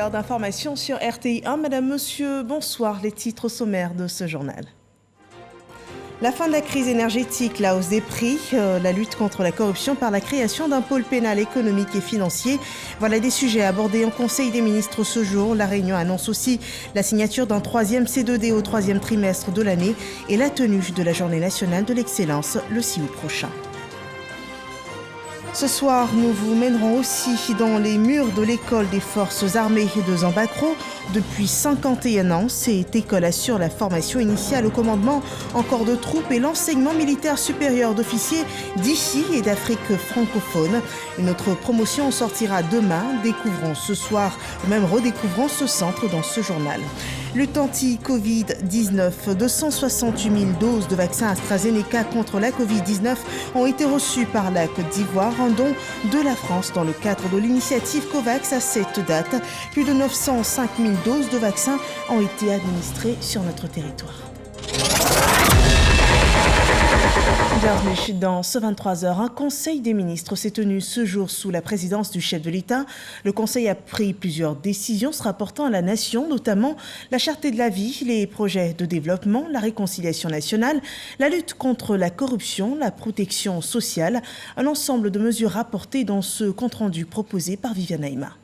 l'heure d'information sur RTI 1. Madame, Monsieur, bonsoir. Les titres sommaires de ce journal. La fin de la crise énergétique, la hausse des prix, la lutte contre la corruption par la création d'un pôle pénal économique et financier. Voilà des sujets abordés en Conseil des ministres ce jour. La réunion annonce aussi la signature d'un 3e C2D au 3e trimestre de l'année et la tenue de la Journée nationale de l'excellence le 6 août prochain. Ce soir, nous vous mènerons aussi dans les murs de l'école des forces armées de Zambacro. Depuis 51 ans, cette école assure la formation initiale au commandement en corps de troupes et l'enseignement militaire supérieur d'officiers d'ici et d'Afrique francophone. Une autre promotion sortira demain. Découvrons ce soir, ou même redécouvrons ce centre dans ce journal. Lutte anti-Covid-19, 268 000 doses de vaccin AstraZeneca contre la Covid-19 ont été reçues par la Côte d'Ivoire, un don de la France dans le cadre de l'initiative COVAX. À cette date, plus de 905 000 doses de vaccins ont été administrées sur notre territoire. Bienvenue dans ce 23h. Un conseil des ministres s'est tenu ce jour sous la présidence du chef de l'État. Le conseil a pris plusieurs décisions se rapportant à la nation, notamment la cherté de la vie, les projets de développement, la réconciliation nationale, la lutte contre la corruption, la protection sociale. Un ensemble de mesures rapportées dans ce compte-rendu proposé par Viviane Aïma.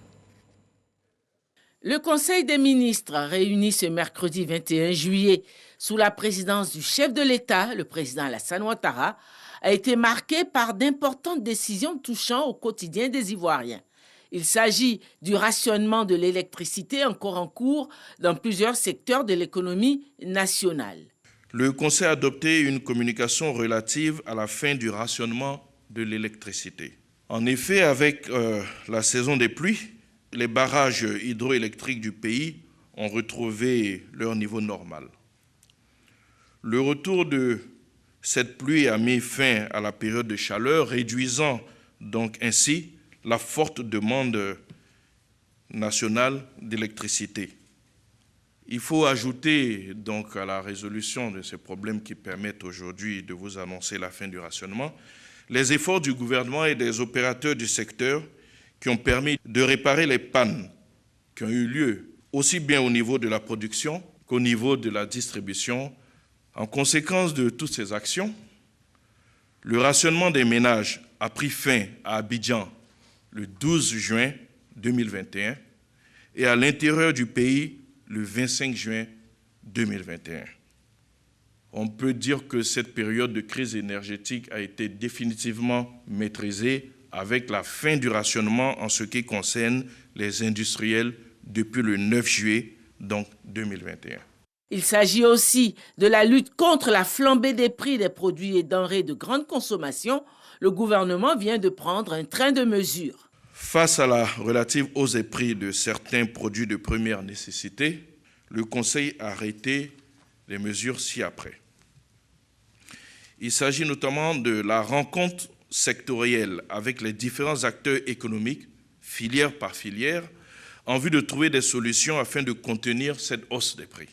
Le Conseil des ministres, réuni ce mercredi 21 juillet sous la présidence du chef de l'État, le président Alassane Ouattara, a été marqué par d'importantes décisions touchant au quotidien des Ivoiriens. Il s'agit du rationnement de l'électricité encore en cours dans plusieurs secteurs de l'économie nationale. Le Conseil a adopté une communication relative à la fin du rationnement de l'électricité. En effet, avec la saison des pluies, les barrages hydroélectriques du pays ont retrouvé leur niveau normal. Le retour de cette pluie a mis fin à la période de chaleur, réduisant donc ainsi la forte demande nationale d'électricité. Il faut ajouter donc à la résolution de ces problèmes qui permettent aujourd'hui de vous annoncer la fin du rationnement, les efforts du gouvernement et des opérateurs du secteur qui ont permis de réparer les pannes qui ont eu lieu aussi bien au niveau de la production qu'au niveau de la distribution. En conséquence de toutes ces actions, le rationnement des ménages a pris fin à Abidjan le 12 juin 2021 et à l'intérieur du pays le 25 juin 2021. On peut dire que cette période de crise énergétique a été définitivement maîtrisée avec la fin du rationnement en ce qui concerne les industriels depuis le 9 juillet, donc 2021. Il s'agit aussi de la lutte contre la flambée des prix des produits et denrées de grande consommation. Le gouvernement vient de prendre un train de mesures. Face à la relative hausse des prix de certains produits de première nécessité, le Conseil a arrêté les mesures ci-après. Il s'agit notamment de la rencontre sectorielle avec les différents acteurs économiques, filière par filière, en vue de trouver des solutions afin de contenir cette hausse des prix.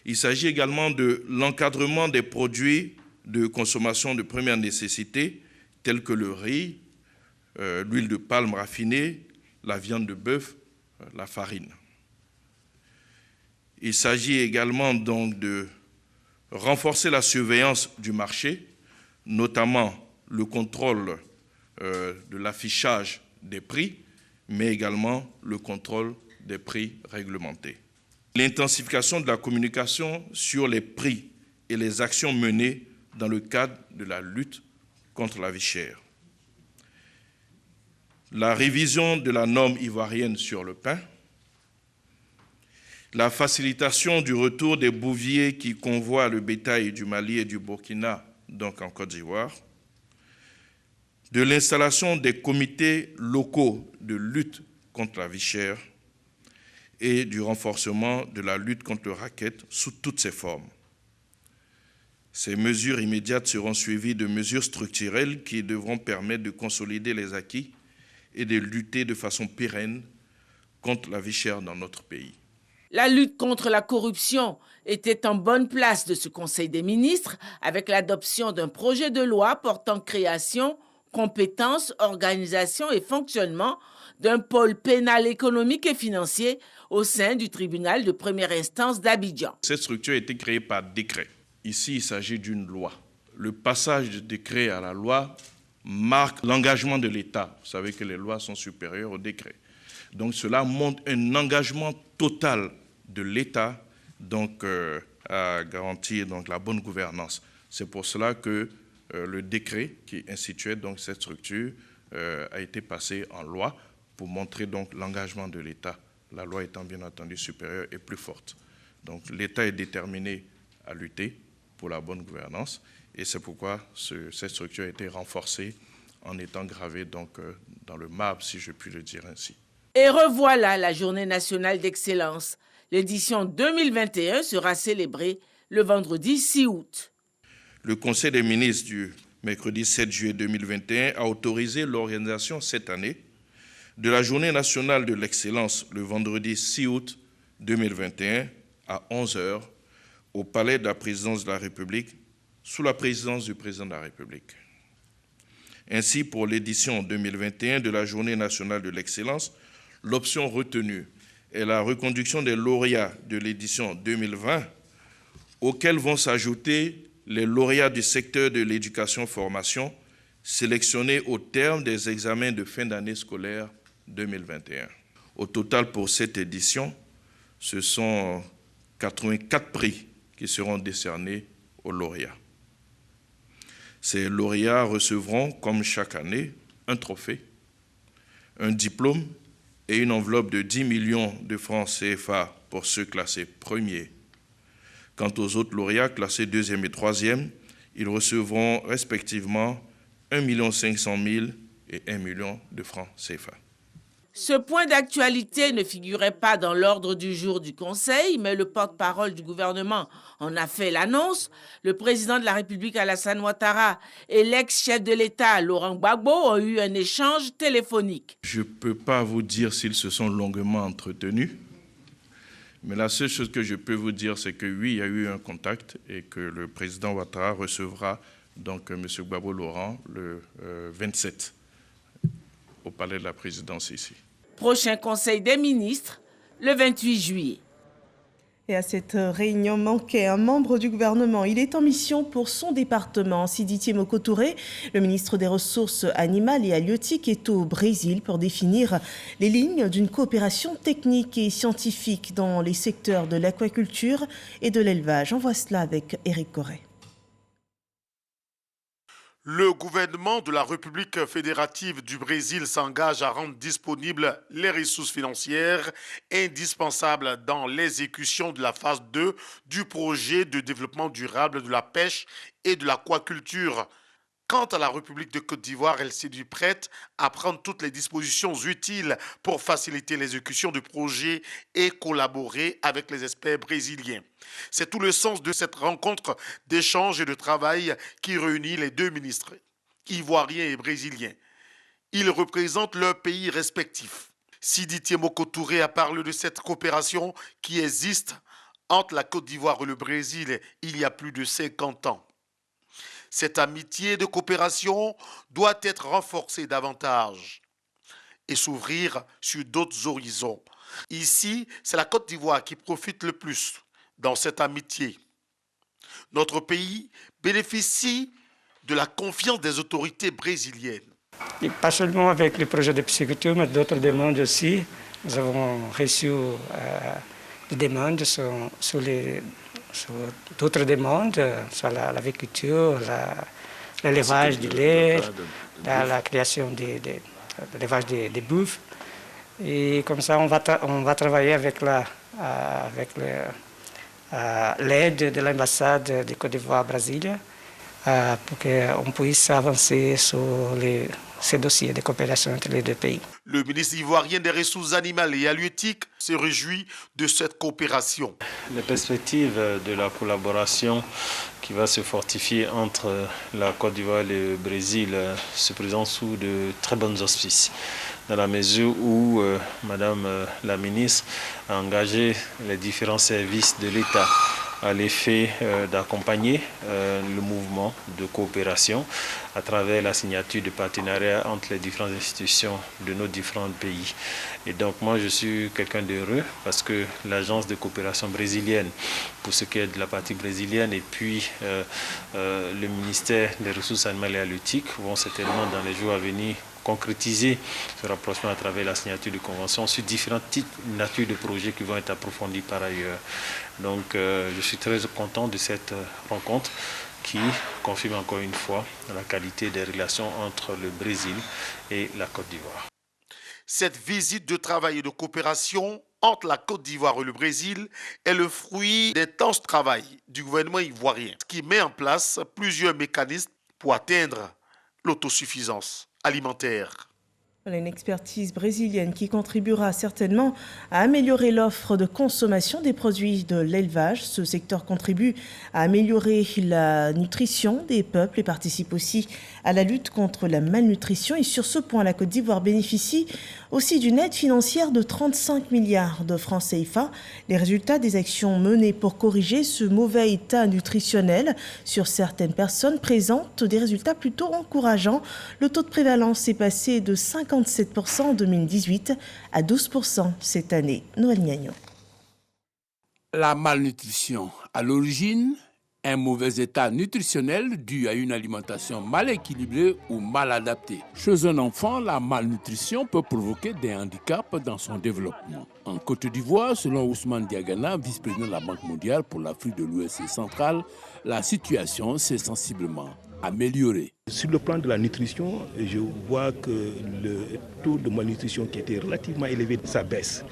Il s'agit également de l'encadrement des produits de consommation de première nécessité, tels que le riz, l'huile de palme raffinée, la viande de bœuf, la farine. Il s'agit également donc de renforcer la surveillance du marché, notamment le contrôle de l'affichage des prix, mais également le contrôle des prix réglementés. L'intensification de la communication sur les prix et les actions menées dans le cadre de la lutte contre la vie chère. La révision de la norme ivoirienne sur le pain. La facilitation du retour des bouviers qui convoient le bétail du Mali et du Burkina, donc en Côte d'Ivoire. De l'installation des comités locaux de lutte contre la vie chère et du renforcement de la lutte contre le racket sous toutes ses formes. Ces mesures immédiates seront suivies de mesures structurelles qui devront permettre de consolider les acquis et de lutter de façon pérenne contre la vie chère dans notre pays. La lutte contre la corruption était en bonne place de ce Conseil des ministres avec l'adoption d'un projet de loi portant création, compétences, organisation et fonctionnement d'un pôle pénal économique et financier au sein du tribunal de première instance d'Abidjan. Cette structure a été créée par décret. Ici, il s'agit d'une loi. Le passage du décret à la loi marque l'engagement de l'État. Vous savez que les lois sont supérieures au décret. Donc cela montre un engagement total de l'État à garantir la bonne gouvernance. C'est pour cela que le décret qui instituait cette structure a été passé en loi pour montrer l'engagement de l'État, la loi étant bien entendu supérieure et plus forte. Donc l'État est déterminé à lutter pour la bonne gouvernance et c'est pourquoi cette structure a été renforcée en étant gravée dans le marbre, si je puis le dire ainsi. Et revoilà la Journée nationale d'excellence. L'édition 2021 sera célébrée le vendredi 6 août. Le Conseil des ministres du mercredi 7 juillet 2021 a autorisé l'organisation cette année de la Journée nationale de l'excellence le vendredi 6 août 2021 à 11h au Palais de la Présidence de la République sous la présidence du Président de la République. Ainsi, pour l'édition 2021 de la Journée nationale de l'excellence, l'option retenue est la reconduction des lauréats de l'édition 2020, auxquels vont s'ajouter les lauréats du secteur de l'éducation-formation sélectionnés au terme des examens de fin d'année scolaire 2021. Au total, pour cette édition, ce sont 84 prix qui seront décernés aux lauréats. Ces lauréats recevront, comme chaque année, un trophée, un diplôme et une enveloppe de 10 millions de francs CFA pour ceux classés premiers. Quant aux autres lauréats classés deuxième et troisième, ils recevront respectivement 1 500 000 et 1 million de francs CFA. Ce point d'actualité ne figurait pas dans l'ordre du jour du Conseil, mais le porte-parole du gouvernement en a fait l'annonce. Le président de la République, Alassane Ouattara, et l'ex-chef de l'État, Laurent Gbagbo, ont eu un échange téléphonique. Je ne peux pas vous dire s'ils se sont longuement entretenus, mais la seule chose que je peux vous dire, c'est que oui, il y a eu un contact et que le président Ouattara recevra M. Gbagbo Laurent le 27 au Palais de la Présidence ici. Prochain Conseil des ministres, le 28 juillet. Et à cette réunion manquait un membre du gouvernement. Il est en mission pour son département. Sidiki Moko Touré, le ministre des Ressources animales et halieutiques, est au Brésil pour définir les lignes d'une coopération technique et scientifique dans les secteurs de l'aquaculture et de l'élevage. On voit cela avec Éric Corré. Le gouvernement de la République fédérative du Brésil s'engage à rendre disponibles les ressources financières indispensables dans l'exécution de la phase 2 du projet de développement durable de la pêche et de l'aquaculture. Quant à la République de Côte d'Ivoire, elle s'est dit prête à prendre toutes les dispositions utiles pour faciliter l'exécution du projet et collaborer avec les experts brésiliens. C'est tout le sens de cette rencontre d'échange et de travail qui réunit les deux ministres, ivoiriens et brésiliens. Ils représentent leurs pays respectifs. Sidiki Moko Touré a parlé de cette coopération qui existe entre la Côte d'Ivoire et le Brésil il y a plus de 50 ans. Cette amitié de coopération doit être renforcée davantage et s'ouvrir sur d'autres horizons. Ici, c'est la Côte d'Ivoire qui profite le plus dans cette amitié. Notre pays bénéficie de la confiance des autorités brésiliennes. Et pas seulement avec le projet de pisciculture, mais d'autres demandes aussi. Nous avons reçu des demandes sur d'autres demandes, sur l'aviculture, l'élevage du lait, la création de l'élevage des bœufs. Et comme ça, on va travailler avec l'aide de l'ambassade de Côte d'Ivoire-Brésil pour qu'on puisse avancer sur ces dossiers de coopération entre les deux pays. Le ministre ivoirien des Ressources animales et halieutiques se réjouit de cette coopération. Les perspectives de la collaboration qui va se fortifier entre la Côte d'Ivoire et le Brésil se présentent sous de très bons auspices, dans la mesure où Madame la ministre a engagé les différents services de l'État à l'effet d'accompagner le mouvement de coopération à travers la signature de partenariats entre les différentes institutions de nos différents pays. Et donc moi je suis quelqu'un d'heureux parce que l'agence de coopération brésilienne, pour ce qui est de la partie brésilienne, et puis le ministère des Ressources animales et halieutiques vont certainement dans les jours à venir concrétiser ce rapprochement à travers la signature de conventions sur différents types, natures de projets qui vont être approfondis par ailleurs. Donc je suis très content de cette rencontre qui confirme encore une fois la qualité des relations entre le Brésil et la Côte d'Ivoire. Cette visite de travail et de coopération entre la Côte d'Ivoire et le Brésil est le fruit d'intense travail du gouvernement ivoirien qui met en place plusieurs mécanismes pour atteindre l'autosuffisance alimentaire. Une expertise brésilienne qui contribuera certainement à améliorer l'offre de consommation des produits de l'élevage. Ce secteur contribue à améliorer la nutrition des peuples et participe aussi à la lutte contre la malnutrition. Et sur ce point, la Côte d'Ivoire bénéficie aussi d'une aide financière de 35 milliards de francs CFA. Les résultats des actions menées pour corriger ce mauvais état nutritionnel sur certaines personnes présentent des résultats plutôt encourageants. Le taux de prévalence est passé de 57% en 2018 à 12% cette année. Noël Gnagnon. La malnutrition, à l'origine, un mauvais état nutritionnel dû à une alimentation mal équilibrée ou mal adaptée. Chez un enfant, la malnutrition peut provoquer des handicaps dans son développement. En Côte d'Ivoire, selon Ousmane Diagana, vice-président de la Banque mondiale pour l'Afrique de l'Ouest et centrale, la situation s'est sensiblement améliorée. Sur le plan de la nutrition, je vois que le taux de malnutrition qui était relativement élevé, ça baisse.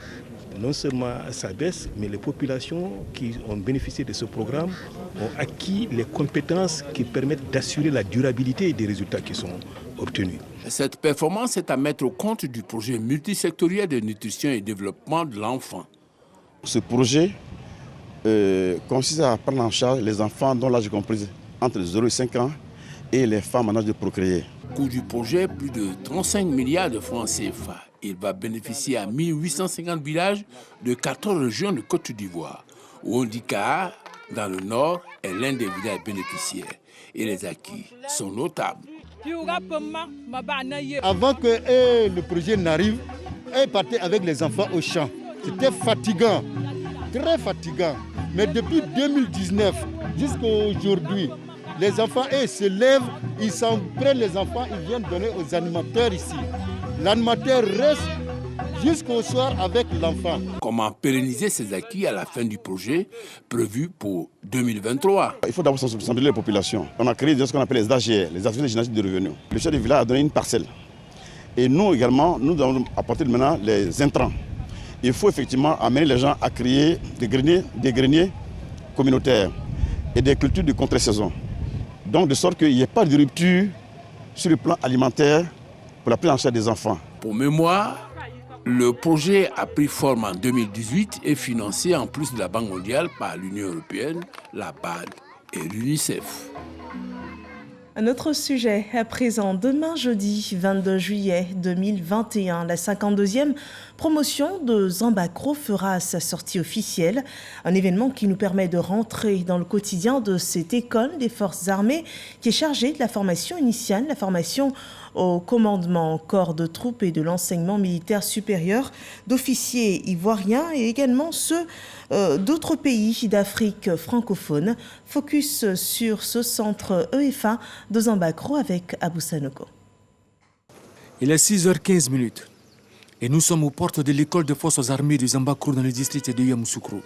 Non seulement ça baisse, mais les populations qui ont bénéficié de ce programme ont acquis les compétences qui permettent d'assurer la durabilité des résultats qui sont obtenus. Cette performance est à mettre au compte du projet multisectoriel de nutrition et développement de l'enfant. Ce projet consiste à prendre en charge les enfants dont l'âge est compris entre 0 et 5 ans et les femmes en âge de procréer. Coût du projet, plus de 35 milliards de francs CFA. Il va bénéficier à 1850 villages de 14 régions de Côte d'Ivoire. Ouondika, dans le nord, est l'un des villages bénéficiaires. Et les acquis sont notables. Avant que le projet n'arrive, elle partait avec les enfants au champ. C'était fatigant, très fatigant. Mais depuis 2019 jusqu'à aujourd'hui, les enfants, se lèvent, ils s'en prennent les enfants, ils viennent donner aux animateurs ici. L'animateur reste jusqu'au soir avec l'enfant. Comment pérenniser ces acquis à la fin du projet prévu pour 2023? Il faut d'abord sensibiliser les populations. On a créé ce qu'on appelle les AGR, les activités génératives de revenus. Le chef du village a donné une parcelle. Et nous également, nous devons apporter maintenant les intrants. Il faut effectivement amener les gens à créer des greniers communautaires et des cultures de contre-saison. Donc de sorte qu'il n'y ait pas de rupture sur le plan alimentaire pour la prise en charge des enfants. Pour mémoire, le projet a pris forme en 2018 et financé en plus de la Banque mondiale par l'Union européenne, la BAD et l'UNICEF. Un autre sujet à présent, demain jeudi 22 juillet 2021, la 52e promotion de Zambacro fera sa sortie officielle. Un événement qui nous permet de rentrer dans le quotidien de cette école des forces armées qui est chargée de la formation initiale, la formation au commandement, corps de troupes et de l'enseignement militaire supérieur d'officiers ivoiriens et également ceux d'autres pays d'Afrique francophone. Focus sur ce centre EFA de Zambacro avec Abou Sanoko. Il est 6h15 et nous sommes aux portes de l'école des forces armées de Zambacro dans le district de Yamoussoukro.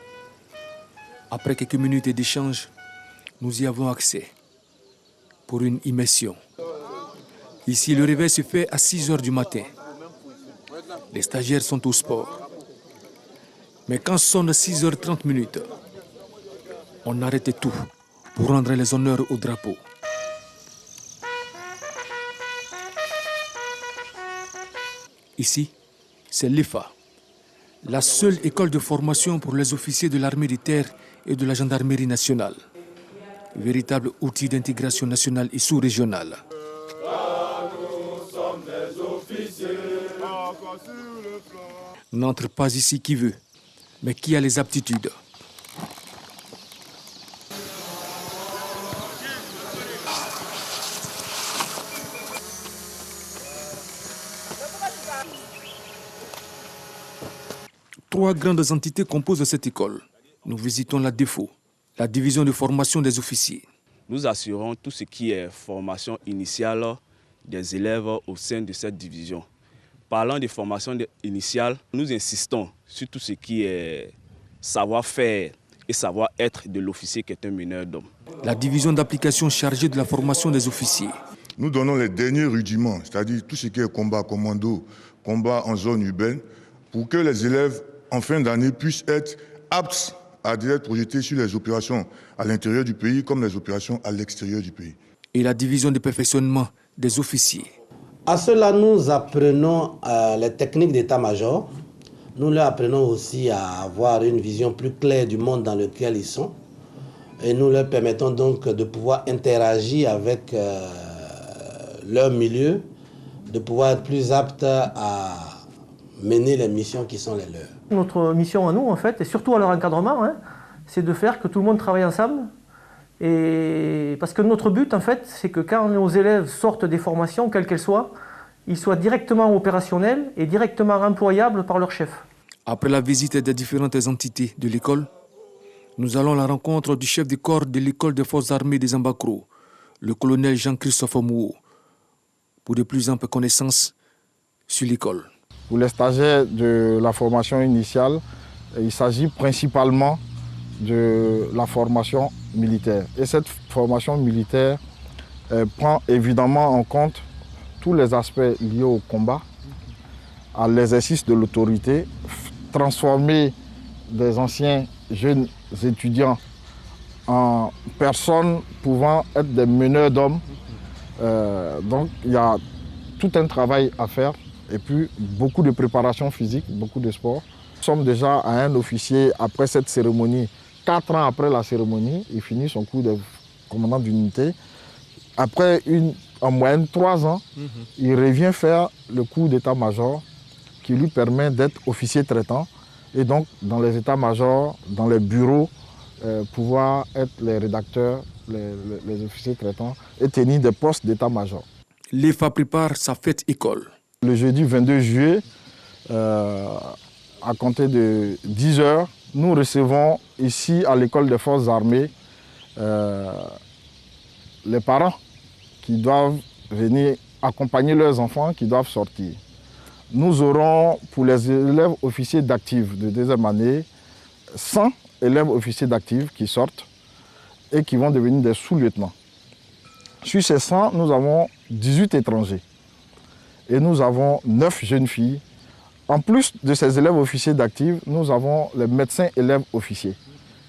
Après quelques minutes d'échange, nous y avons accès pour une immersion. Ici, le réveil se fait à 6h du matin. Les stagiaires sont au sport. Mais quand sonne 6h30, on arrête tout pour rendre les honneurs au drapeau. Ici, c'est l'EFA, la seule école de formation pour les officiers de l'armée de terre et de la gendarmerie nationale. Véritable outil d'intégration nationale et sous-régionale. N'entre pas ici qui veut, mais qui a les aptitudes. 3 grandes entités composent cette école. Nous visitons la DEFO, la division de formation des officiers. Nous assurons tout ce qui est formation initiale des élèves au sein de cette division. Parlant de formation initiale, nous insistons sur tout ce qui est savoir-faire et savoir-être de l'officier qui est un meneur d'hommes. La division d'application chargée de la formation des officiers. Nous donnons les derniers rudiments, c'est-à-dire tout ce qui est combat commando, combat en zone urbaine, pour que les élèves en fin d'année puissent être aptes à être projetés sur les opérations à l'intérieur du pays comme les opérations à l'extérieur du pays. Et la division de perfectionnement des officiers. À cela, nous apprenons les techniques d'état-major. Nous leur apprenons aussi à avoir une vision plus claire du monde dans lequel ils sont. Et nous leur permettons donc de pouvoir interagir avec leur milieu, de pouvoir être plus aptes à mener les missions qui sont les leurs. Notre mission à nous, en fait, et surtout à leur encadrement, c'est de faire que tout le monde travaille ensemble. Et parce que notre but, en fait, c'est que quand nos élèves sortent des formations, quelles qu'elles soient, ils soient directement opérationnels et directement employables par leur chef. Après la visite des différentes entités de l'école, nous allons à la rencontre du chef de corps de l'école des forces armées des Zambakro, le colonel Jean-Christophe Mouo, pour de plus amples connaissances sur l'école. Pour les stagiaires de la formation initiale, il s'agit principalement de la formation militaire. Et cette formation militaire prend évidemment en compte tous les aspects liés au combat, à l'exercice de l'autorité, transformer des anciens jeunes étudiants en personnes pouvant être des meneurs d'hommes. Donc il y a tout un travail à faire et puis beaucoup de préparation physique, beaucoup de sport. Nous sommes déjà à un officier après cette cérémonie. 4 ans après la cérémonie, il finit son cours de commandant d'unité. Après en moyenne 3 ans, il revient faire le cours d'état-major qui lui permet d'être officier traitant et donc dans les états-majors, dans les bureaux, pouvoir être les rédacteurs, les officiers traitants et tenir des postes d'état-major. L'EFA prépare sa fête école. Le jeudi 22 juillet, à compter de 10 h, nous recevons ici à l'école des forces armées les parents qui doivent venir accompagner leurs enfants qui doivent sortir. Nous aurons pour les élèves officiers d'actifs de 2e année 100 élèves officiers d'actifs qui sortent et qui vont devenir des sous-lieutenants. Sur ces 100, nous avons 18 étrangers et nous avons 9 jeunes filles. En plus de ces élèves officiers d'actifs, nous avons les médecins élèves officiers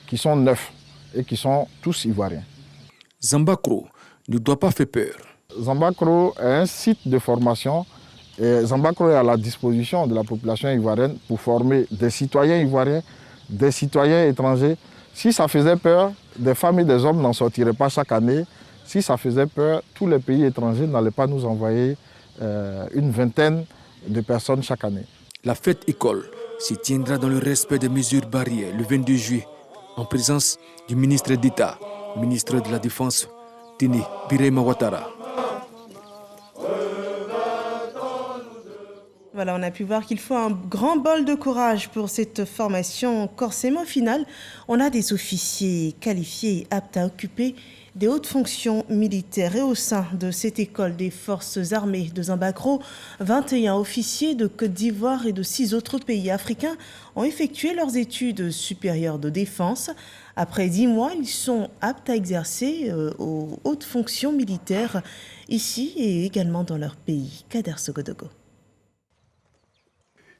qui sont 9 et qui sont tous ivoiriens. Zambakro ne doit pas faire peur. Zambakro est un site de formation et Zambakro est à la disposition de la population ivoirienne pour former des citoyens ivoiriens, des citoyens étrangers. Si ça faisait peur, des femmes et des hommes n'en sortiraient pas chaque année. Si ça faisait peur, tous les pays étrangers n'allaient pas nous envoyer une vingtaine de personnes chaque année. La fête école se tiendra dans le respect des mesures barrières le 22 juillet en présence du ministre d'État, ministre de la Défense, Tene Birahima Ouattara. Voilà, on a pu voir qu'il faut un grand bol de courage pour cette formation corsément. Au final, on a des officiers qualifiés et aptes à occuper des hautes fonctions militaires. Et au sein de cette école des forces armées de Zambakro, 21 officiers de Côte d'Ivoire et de 6 autres pays africains ont effectué leurs études supérieures de défense. Après 10 mois, ils sont aptes à exercer aux hautes fonctions militaires ici et également dans leur pays. Kader Sogodogo.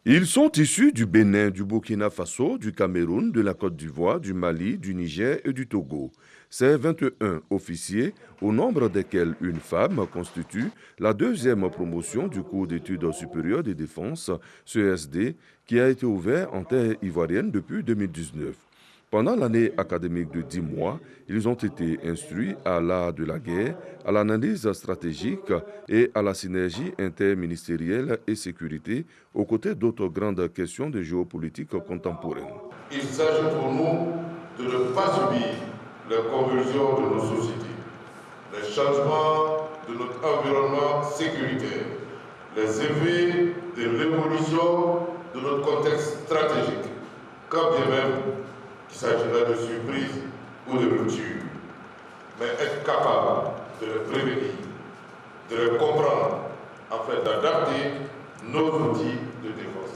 Ils sont issus du Bénin, du Burkina Faso, du Cameroun, de la Côte d'Ivoire, du Mali, du Niger et du Togo. Ces 21 officiers, au nombre desquels une femme, constituent la 2e promotion du cours d'études supérieures de défense, CESD, qui a été ouvert en terre ivoirienne depuis 2019. Pendant l'année académique de 10 mois, ils ont été instruits à l'art de la guerre, à l'analyse stratégique et à la synergie interministérielle et sécurité, aux côtés d'autres grandes questions de géopolitique contemporaine. Il s'agit pour nous de ne pas subir les convulsions de nos sociétés, les changements de notre environnement sécuritaire, les effets de l'évolution de notre contexte stratégique. surprise ou de rupture, mais être capable de les prévenir, de les comprendre, afin d'adapter nos outils de défense.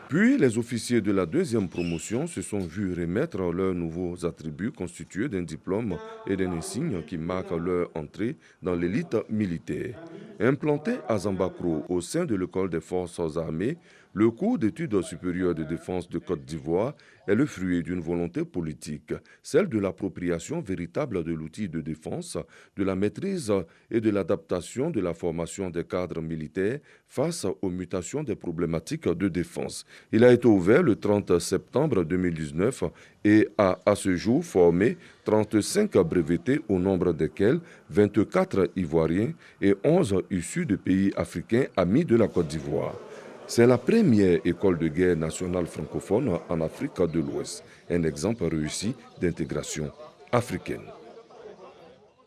Puis, les officiers de la deuxième promotion se sont vus remettre leurs nouveaux attributs constitués d'un diplôme et d'un insigne qui marquent leur entrée dans l'élite militaire. Implanté à Zambakro au sein de l'école des forces armées, le cours d'études supérieures de défense de Côte d'Ivoire est le fruit d'une volonté politique, celle de l'appropriation véritable de l'outil de défense, de la maîtrise et de l'adaptation de la formation des cadres militaires face aux mutations des problématiques de défense. Il a été ouvert le 30 septembre 2019 et a à ce jour formé 35 brevetés au nombre desquels 24 Ivoiriens et 11 issus de pays africains amis de la Côte d'Ivoire. C'est la première école de guerre nationale francophone en Afrique de l'Ouest, un exemple réussi d'intégration africaine.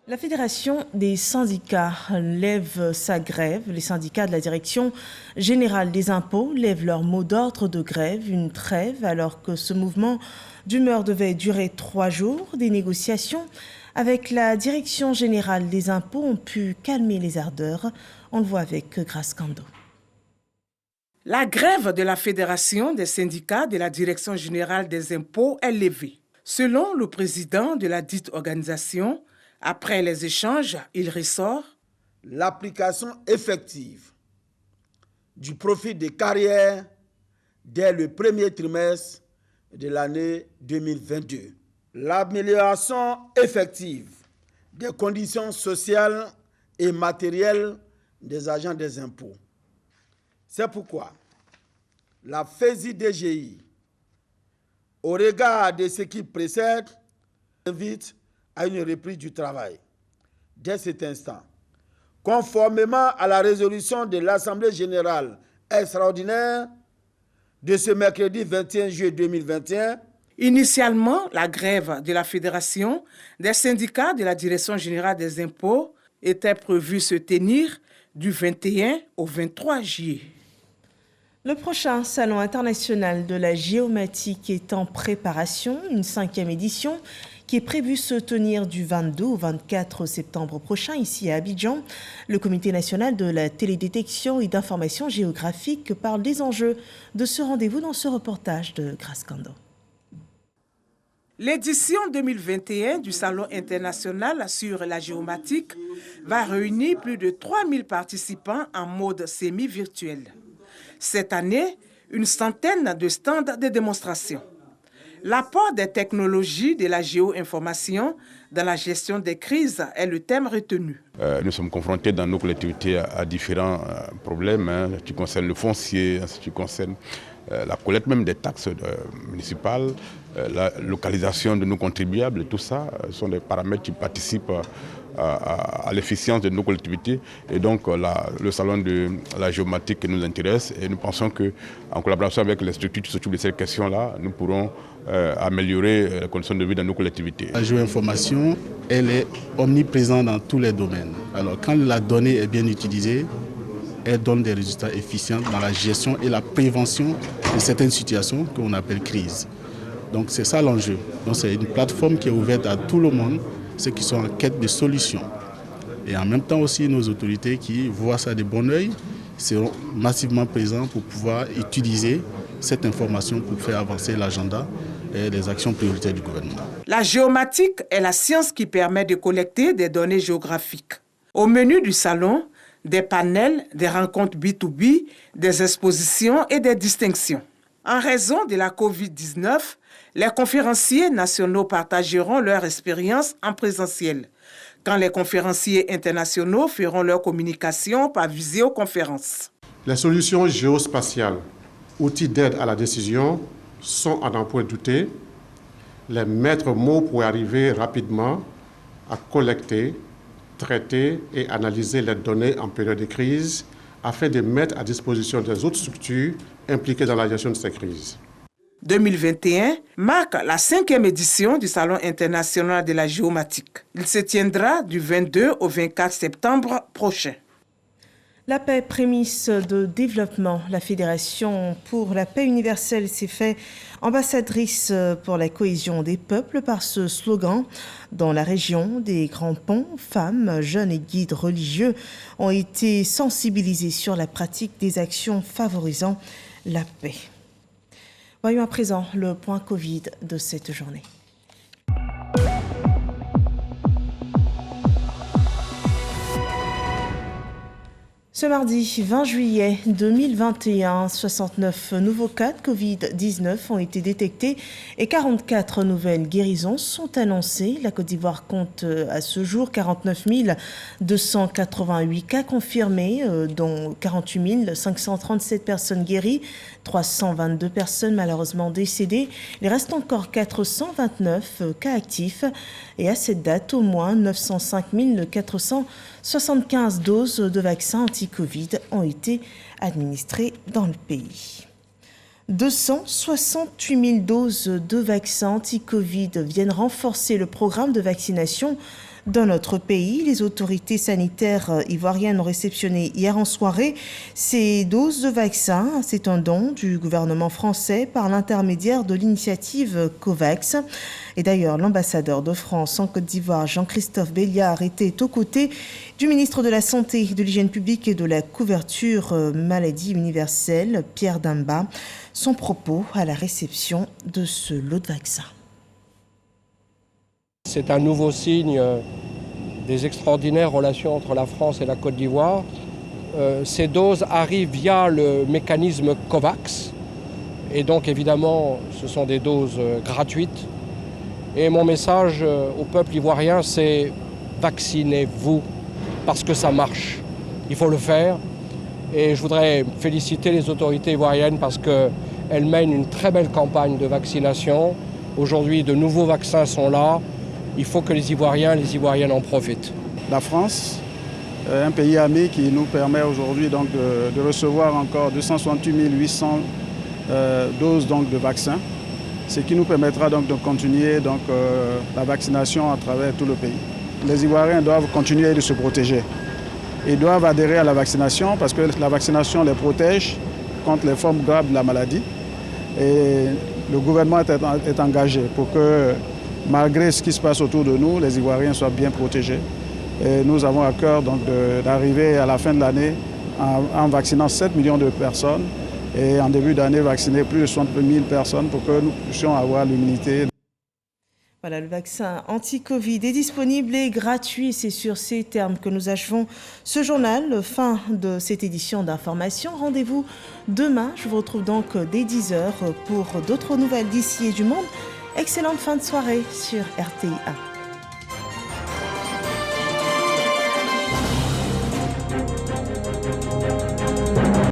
La Fédération des syndicats lève sa grève. Les syndicats de la Direction générale des impôts lèvent leur mot d'ordre de grève, une trêve, alors que ce mouvement d'humeur devait durer 3 jours. Des négociations avec la Direction générale des impôts ont pu calmer les ardeurs. On le voit avec Grace Kando. La grève de la Fédération des syndicats de la Direction générale des impôts est levée. Selon le président de la dite organisation, après les échanges, il ressort l'application effective du profit de carrière dès le premier trimestre de l'année 2022. L'amélioration effective des conditions sociales et matérielles des agents des impôts. C'est pourquoi la FESI-DGI, au regard de ce qui précède, invite à une reprise du travail dès cet instant, conformément à la résolution de l'Assemblée générale extraordinaire de ce mercredi 21 juillet 2021. Initialement, la grève de la Fédération des syndicats de la Direction générale des impôts était prévue se tenir du 21 au 23 juillet. Le prochain Salon international de la géomatique est en préparation, une 5e édition qui est prévue se tenir du 22 au 24 septembre prochain ici à Abidjan. Le Comité national de la télédétection et d'information géographique parle des enjeux de ce rendez-vous dans ce reportage de Grace Kando. L'édition 2021 du Salon international sur la géomatique va réunir plus de 3000 participants en mode semi-virtuel. Cette année, une centaine de stands de démonstration. L'apport des technologies de la géo-information dans la gestion des crises est le thème retenu. Nous sommes confrontés dans nos collectivités à différents problèmes, ce qui concerne le foncier, ce qui concerne la collecte même des taxes municipales, la localisation de nos contribuables, tout ça sont des paramètres qui participent à l'efficience de nos collectivités. Et donc le salon de la géomatique nous intéresse et nous pensons qu'en collaboration avec les structures qui s'occupent de ces questions-là, nous pourrons améliorer les conditions de vie dans nos collectivités. La géoinformation, elle est omniprésente dans tous les domaines. Alors quand la donnée est bien utilisée, elle donne des résultats efficients dans la gestion et la prévention de certaines situations qu'on appelle crises. Donc c'est ça l'enjeu. Donc c'est une plateforme qui est ouverte à tout le monde, ceux qui sont en quête de solutions. Et en même temps aussi nos autorités qui voient ça de bon oeil seront massivement présents pour pouvoir utiliser cette information pour faire avancer l'agenda et les actions prioritaires du gouvernement. La géomatique est la science qui permet de collecter des données géographiques. Au menu du salon, des panels, des rencontres B2B, des expositions et des distinctions. En raison de la COVID-19, les conférenciers nationaux partageront leur expérience en présentiel, quand les conférenciers internationaux feront leur communication par visioconférence. Les solutions géospatiales, outils d'aide à la décision, sont à n'en point douter les maîtres mots pour arriver rapidement à collecter, traiter et analyser les données en période de crise afin de mettre à disposition des autres structures impliquées dans la gestion de ces crises. 2021 marque la 5e édition du Salon international de la géomatique. Il se tiendra du 22 au 24 septembre prochain. La paix, prémisse de développement. La Fédération pour la paix universelle s'est fait ambassadrice pour la cohésion des peuples par ce slogan. Dans la région, des grands ponts, femmes, jeunes et guides religieux ont été sensibilisés sur la pratique des actions favorisant la paix. Voyons à présent le point Covid de cette journée. Ce mardi 20 juillet 2021, 69 nouveaux cas de Covid-19 ont été détectés et 44 nouvelles guérisons sont annoncées. La Côte d'Ivoire compte à ce jour 49 288 cas confirmés, dont 48 537 personnes guéries, 322 personnes malheureusement décédées. Il reste encore 429 cas actifs et à cette date, au moins 905 475 doses de vaccins anti-Covid ont été administrées dans le pays. 268 000 doses de vaccins anti-Covid viennent renforcer le programme de vaccination dans notre pays. Les autorités sanitaires ivoiriennes ont réceptionné hier en soirée ces doses de vaccins. C'est un don du gouvernement français par l'intermédiaire de l'initiative COVAX. Et d'ailleurs, l'ambassadeur de France en Côte d'Ivoire, Jean-Christophe Béliard, était aux côtés du ministre de la Santé, de l'Hygiène publique et de la couverture maladie universelle, Pierre Damba. Son propos à la réception de ce lot de vaccins. C'est un nouveau signe des extraordinaires relations entre la France et la Côte d'Ivoire. Ces doses arrivent via le mécanisme COVAX. Et donc évidemment, ce sont des doses gratuites. Et mon message au peuple ivoirien, c'est vaccinez-vous, parce que ça marche. Il faut le faire. Et je voudrais féliciter les autorités ivoiriennes parce qu'elles mènent une très belle campagne de vaccination. Aujourd'hui, de nouveaux vaccins sont là. Il faut que les Ivoiriens et les Ivoiriennes en profitent. La France, un pays ami qui nous permet aujourd'hui donc de recevoir encore 268 800 doses donc de vaccins, ce qui nous permettra donc de continuer donc, la vaccination à travers tout le pays. Les Ivoiriens doivent continuer de se protéger. Ils doivent adhérer à la vaccination parce que la vaccination les protège contre les formes graves de la maladie. Et le gouvernement est engagé pour que, malgré ce qui se passe autour de nous, les Ivoiriens soient bien protégés. Et nous avons à cœur donc d'arriver à la fin de l'année en vaccinant 7 millions de personnes et en début d'année vacciner plus de 60 000 personnes pour que nous puissions avoir l'immunité. Voilà, le vaccin anti-Covid est disponible et gratuit. C'est sur ces termes que nous achevons ce journal. Fin de cette édition d'information. Rendez-vous demain. Je vous retrouve donc dès 10h pour d'autres nouvelles d'ici et du monde. Excellente fin de soirée sur RTI 1.